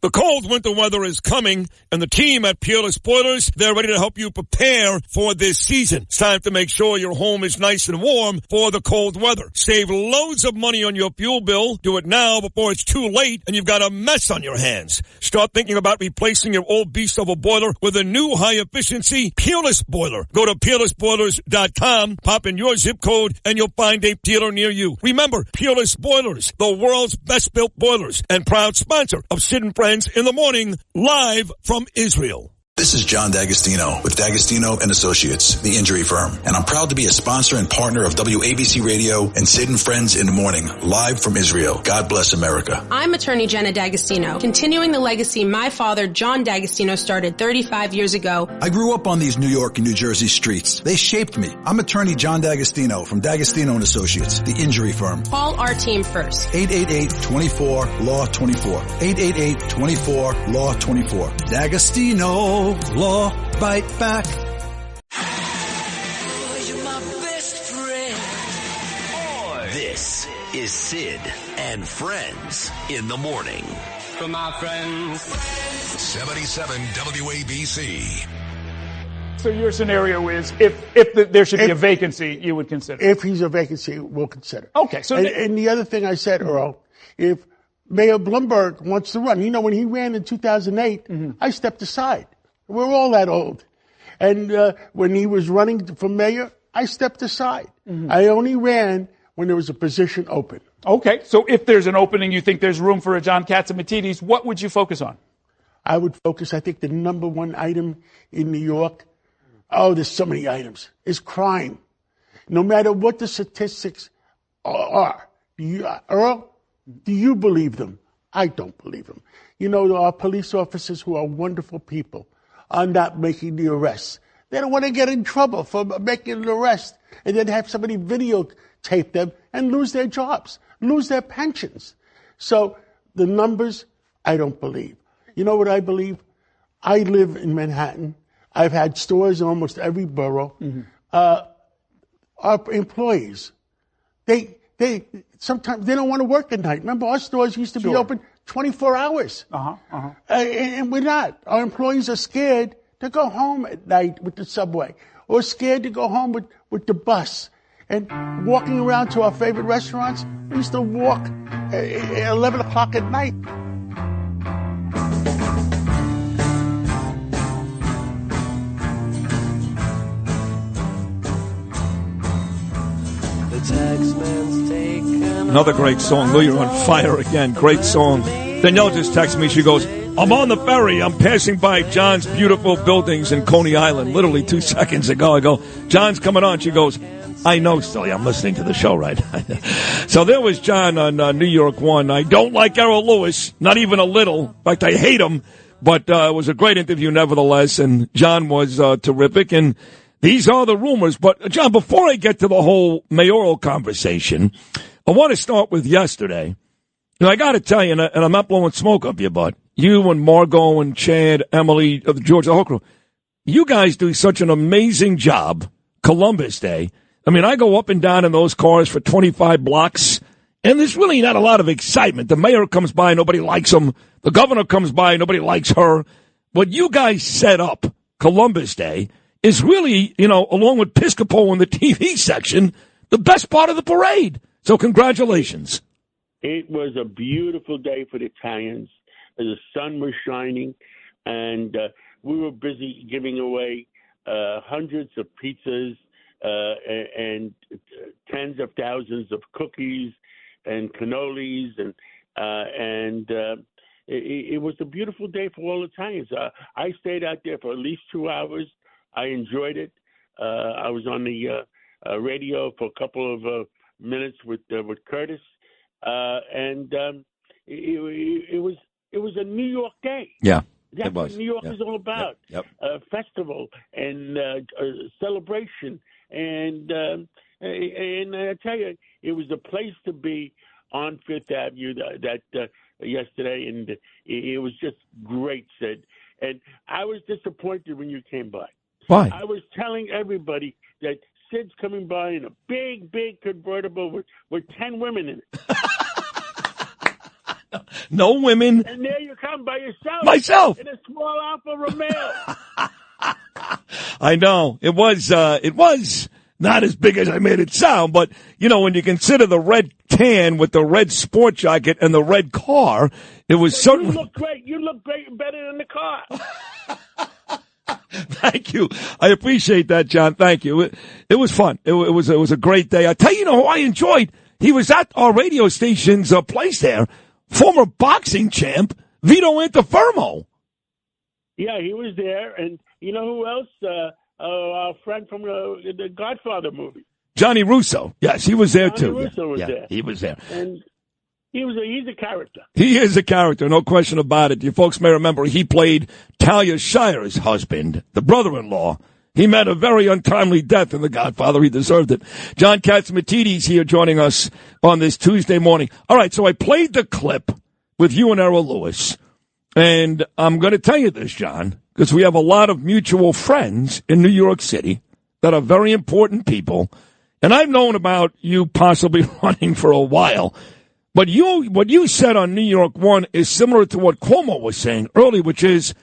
The cold winter weather is coming, and the team at Peerless Boilers, they're ready to help you prepare for this season. It's time to make sure your home is nice and warm for the cold weather. Save loads of money on your fuel bill. Do it now before it's too late and you've got a mess on your hands. Start thinking about replacing your old beast of a boiler with a new high-efficiency Peerless Boiler. Go to peerlessboilers.com, pop in your zip code, and you'll find a dealer near you. Remember, Peerless Boilers, the world's best-built boilers, and proud sponsor of Sid and Friends in the Morning, live from Israel. This is John D'Agostino with D'Agostino and Associates, the injury firm, and I'm proud to be a sponsor and partner of WABC Radio and Sid and Friends in the Morning, live from Israel. God bless America. I'm attorney Jenna D'Agostino, continuing the legacy my father, John D'Agostino, started 35 years ago. I grew up on these New York and New Jersey streets. They shaped me. I'm attorney John D'Agostino from D'Agostino and Associates, the injury firm. Call our team first. 888-24-LAW-24. 888-24-LAW-24. D'Agostino. Law Bite Back. Oh, you're my best friend. This is Sid and Friends in the Morning. For my friends. 77 WABC. So your scenario is if there should be a vacancy, you would consider? If he's a vacancy, we'll consider. Okay. So and the other thing I said, Earl, if Mayor Bloomberg wants to run, when he ran in 2008, I stepped aside. We're all that old. And when he was running for mayor, I stepped aside. I only ran when there was a position open. Okay. So if there's an opening, you think there's room for a John Catsimatidis, what would you focus on? I would focus, I think the number one item in New York, there's so many items, is crime. No matter what the statistics are. Earl, do you believe them? I don't believe them. Our police officers who are wonderful people are not making the arrests. They don't want to get in trouble for making an arrest and then have somebody videotape them and lose their jobs, lose their pensions. So the numbers, I don't believe. You know what I believe? I live in Manhattan. I've had stores in almost every borough. Our employees, they sometimes they don't want to work at night. Remember, our stores used to be open 24 hours. And we're not. Our employees are scared to go home at night with the subway or scared to go home with the bus. And walking around to our favorite restaurants, we used to walk at 11 o'clock at night. Another great song. Lou, you're on fire again. Great song. Danielle just texted me. She goes, I'm on the ferry. I'm passing by John's beautiful buildings in Coney Island literally 2 seconds ago. I go, John's coming on. She goes, I know, Silly. I'm listening to the show right now. So there was John on New York 1. I don't like Errol Lewis, not even a little. In fact, I hate him. But it was a great interview nevertheless, and John was terrific. And these are the rumors. But, John, before I get to the whole mayoral conversation, I want to start with yesterday. I got to tell you, and I'm not blowing smoke up your butt, you and Margot and Chad, Emily, George, the whole crew, you guys do such an amazing job, Columbus Day. I mean, I go up and down in those cars for 25 blocks, and there's really not a lot of excitement. The mayor comes by, nobody likes him. The governor comes by, nobody likes her. What you guys set up, Columbus Day, is really, along with Piscopo in the TV section, the best part of the parade. So congratulations. It was a beautiful day for the Italians. The sun was shining, and we were busy giving away hundreds of pizzas and tens of thousands of cookies and cannolis, and it was a beautiful day for all Italians. I stayed out there for at least 2 hours. I enjoyed it. I was on the radio for a couple of minutes with Curtis, and it was a New York day. Yeah, that's it was. what New York is all about. Yep. Festival and celebration, and I tell you, it was a place to be on Fifth Avenue that yesterday, and it was just great, Sid. And I was disappointed when you came by. Why? I was telling everybody that Sid's coming by in a big, big convertible with 10 women in it. No women. And there you come by yourself. Myself. In a small Alfa Romeo. I know. It was not as big as I made it sound, but, when you consider the red tan with the red sport jacket and the red car, it was certainly... You look great. You look great, better than the car. Thank you. I appreciate that, John. Thank you. It was fun. It was a great day. I tell you, who I enjoyed? He was at our radio station's place there. Former boxing champ, Vito Antifermo. Yeah, he was there. And you know who else? Our friend from the Godfather movie. Johnny Russo. Yes, he was there, Johnny too. Russo was there. He was there. And he's a character. He is a character, no question about it. You folks may remember he played Talia Shire's husband, the brother-in-law. He met a very untimely death in The Godfather. He deserved it. John Catsimatidis here joining us on this Tuesday morning. All right, so I played the clip with you and Errol Lewis. And I'm going to tell you this, John, because we have a lot of mutual friends in New York City that are very important people. And I've known about you possibly running for a while. But what you said on New York One is similar to what Cuomo was saying earlier, which is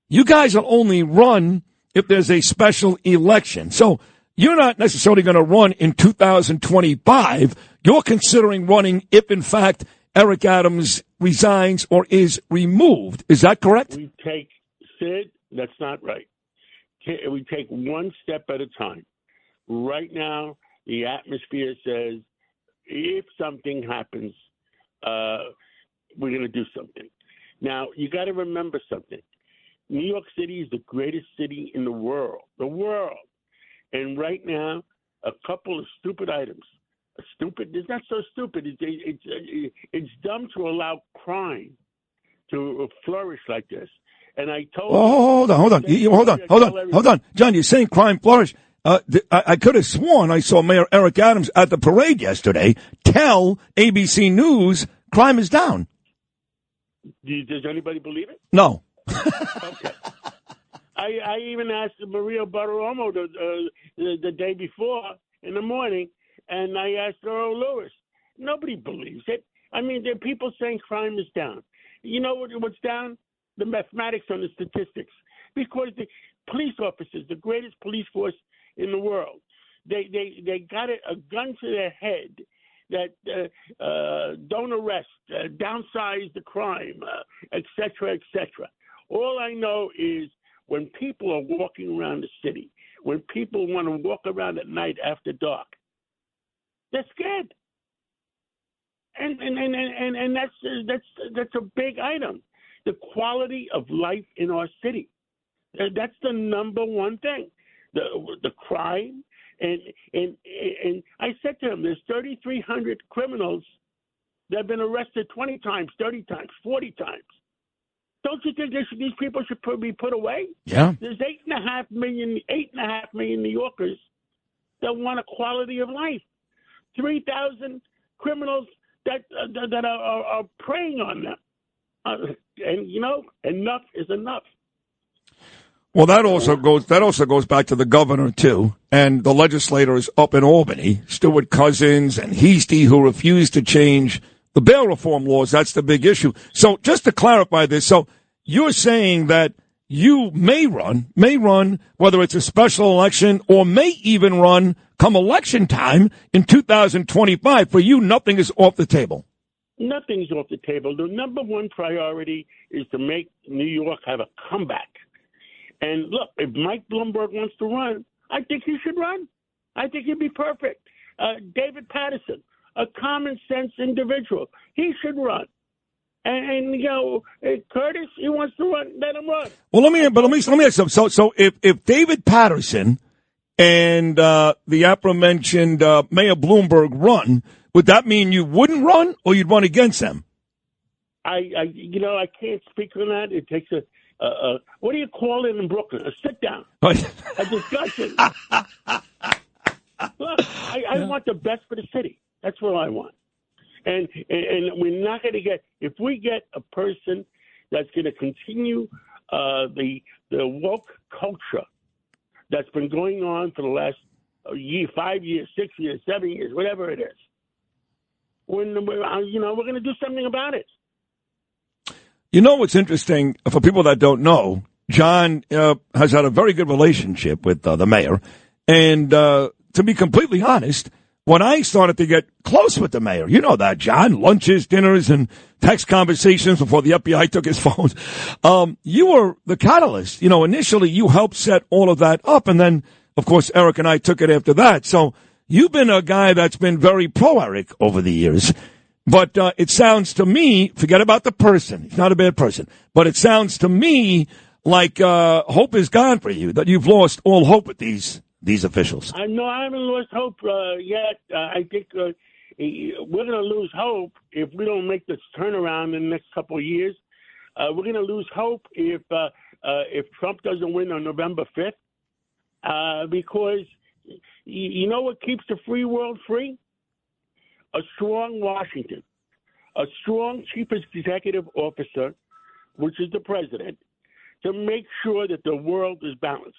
you guys will only run if there's a special election. So you're not necessarily going to run in 2025. You're considering running if, in fact, Eric Adams resigns or is removed. Is that correct? Sid, that's not right. We take one step at a time. Right now, the atmosphere says if something happens, we're going to do something. Now, you got to remember something. New York City is the greatest city in the world. And right now, a couple of stupid items. It's not so stupid. It's dumb to allow crime to flourish like this. And I told hold on. John, you're saying crime flourish. I could have sworn I saw Mayor Eric Adams at the parade yesterday tell ABC News crime is down. Does anybody believe it? No. Okay. I even asked Maria Bartiromo the day before in the morning, and I asked Earl Lewis. Nobody believes it. I mean, there are people saying crime is down. You know what's down? The mathematics on the statistics. Because the police officers, the greatest police force in the world, they got a gun to their head that don't arrest, downsize the crime, et cetera, et cetera. All I know is when people are walking around the city, when people want to walk around at night after dark, they're scared. And that's a big item. The quality of life in our city. That's the number one thing. The crime. And I said to him, there's 3,300 criminals that have been arrested 20 times, 30 times, 40 times. Don't you think these people should be put away? Yeah. There's 8.5 million New Yorkers that want a quality of life. 3,000 criminals that are preying on them. And enough is enough. Well, that also goes back to the governor too, and the legislators up in Albany, Stuart Cousins and Heastie, who refused to change the bail reform laws. That's the big issue. So just to clarify this, so you're saying that you may run, whether it's a special election or may even run come election time in 2025. For you, nothing is off the table. Nothing's off the table. The number one priority is to make New York have a comeback. And look, if Mike Bloomberg wants to run, I think he should run. I think he'd be perfect. David Patterson, a common sense individual, he should run. And Curtis, he wants to run, let him run. Well, let me ask you something. So if David Patterson and the aforementioned Mayor Bloomberg run, would that mean you wouldn't run or you'd run against them? I can't speak on that. It takes what do you call it in Brooklyn? A sit down, a discussion. Look, I want the best for the city. That's what I want. And we're not going to get, if we get a person that's going to continue the woke culture that's been going on for the last year, 5 years, 6 years, 7 years, whatever it is, we're going to do something about it. You know what's interesting, for people that don't know, John has had a very good relationship with the mayor. And to be completely honest, when I started to get close with the mayor, you know that, John, lunches, dinners, and text conversations before the FBI took his phone, you were the catalyst. You know, initially you helped set all of that up, and then, of course, Eric and I took it after that. So you've been a guy that's been very pro-Eric over the years. But it sounds to me, forget about the person. He's not a bad person. But it sounds to me like hope is gone for you, that you've lost all hope with these officials. No, I haven't lost hope yet. I think we're going to lose hope if we don't make this turnaround in the next couple of years. We're going to lose hope if Trump doesn't win on November 5th, because you know what keeps the free world free? A strong Washington, a strong chief executive officer, which is the president, to make sure that the world is balanced.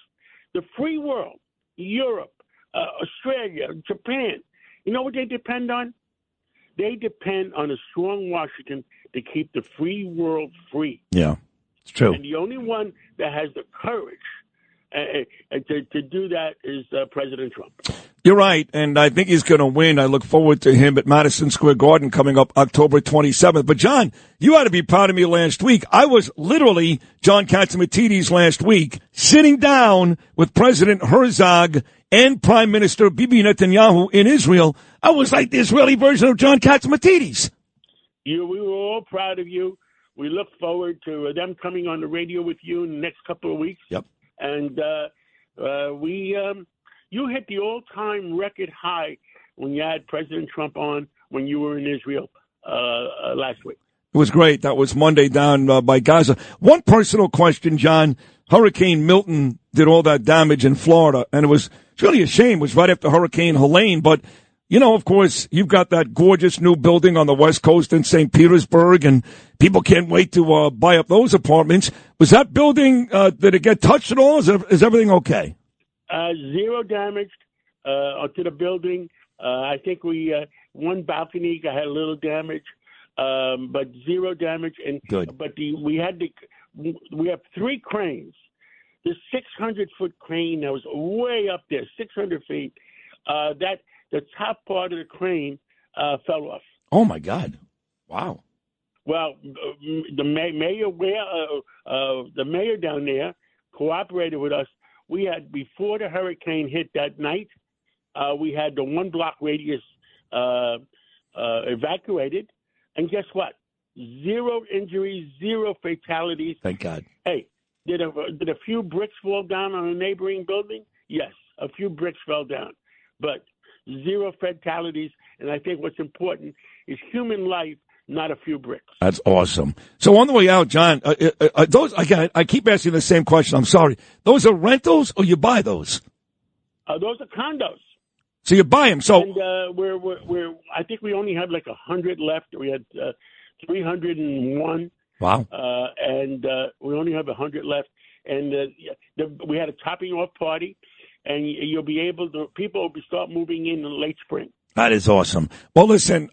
The free world, Europe, Australia, Japan, you know what they depend on? They depend on a strong Washington to keep the free world free. Yeah, it's true. And the only one that has the courage to do that is President Trump. You're right, and I think he's going to win. I look forward to him at Madison Square Garden coming up October 27th. But, John, you had to be proud of me last week. I was literally, John Catsimatidis last week, sitting down with President Herzog and Prime Minister Bibi Netanyahu in Israel. I was like the Israeli version of John Catsimatidis. We were all proud of you. We look forward to them coming on the radio with you in the next couple of weeks. Yep. And you hit the all-time record high when you had President Trump on when you were in Israel last week. It was great. That was Monday down by Gaza. One personal question, John. Hurricane Milton did all that damage in Florida, and it's really a shame. It was right after Hurricane Helene. But, you know, of course, you've got that gorgeous new building on the West Coast in St. Petersburg, and people can't wait to buy up those apartments. Was that building, did it get touched at all? Is everything okay? Zero damage to the building. I think one balcony had a little damage, but zero damage. And good. But we have three cranes. The 600-foot crane that was way up there, 600 feet. The top part of the crane fell off. Oh my God! Wow. Well, the mayor down there cooperated with us. We had, before the hurricane hit that night, we had the 1 block radius evacuated. And guess what? 0 injuries, 0 fatalities. Thank God. Hey, did a few bricks fall down on a neighboring building? Yes, a few bricks fell down. But 0 fatalities. And I think what's important is human life, not a few bricks. That's awesome. So on the way out, John, those again, I keep asking the same question. I'm sorry. Those are rentals, or you buy those? Those are condos. So you buy them. So and we're I think we only have like 100 left. We had 301. Wow. And we only have 100 left. And we had a topping off party, and you'll be able to. People will start moving in the late spring. That is awesome. Well, listen,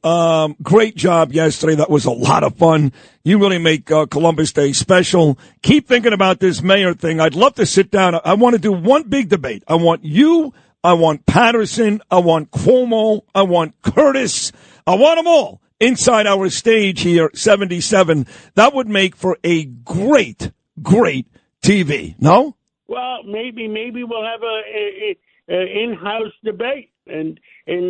great job yesterday. That was a lot of fun. You really make Columbus Day special. Keep thinking about this mayor thing. I'd love to sit down. I want to do one big debate. I want you. I want Patterson. I want Cuomo. I want Curtis. I want them all inside our stage here, 77. That would make for a great, great TV. No? Well, maybe we'll have a in-house debate and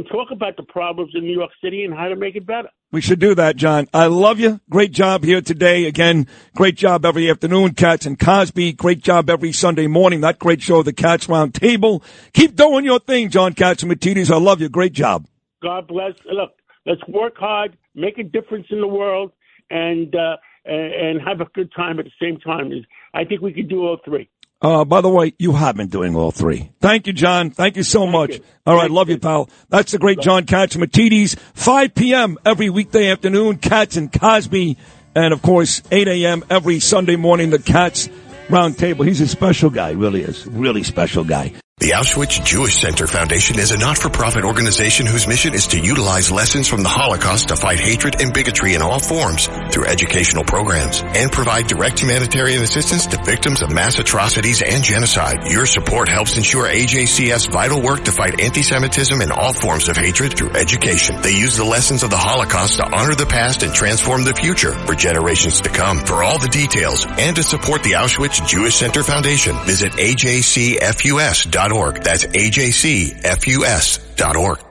talk about the problems in New York City and how to make it better. We should do that, John. I love you. Great job here today. Again, great job every afternoon, Katz and Cosby. Great job every Sunday morning. That great show, The Katz Round Table. Keep doing your thing, John Catsimatidis. I love you. Great job. God bless. Look, let's work hard, make a difference in the world, and have a good time at the same time. I think we can do all three. By the way, you have been doing all three. Thank you, John. Thank you so much. You. All right, love you, pal. That's the great John Catsimatidis. 5 p.m. every weekday afternoon, Katz and Cosby. And, of course, 8 a.m. every Sunday morning, the Katz Round Table. He's a special guy, really is. Really special guy. The Auschwitz Jewish Center Foundation is a not-for-profit organization whose mission is to utilize lessons from the Holocaust to fight hatred and bigotry in all forms through educational programs and provide direct humanitarian assistance to victims of mass atrocities and genocide. Your support helps ensure AJCF's vital work to fight anti-Semitism and all forms of hatred through education. They use the lessons of the Holocaust to honor the past and transform the future for generations to come. For all the details and to support the Auschwitz Jewish Center Foundation, visit ajcfus.org. That's ajcfus.org.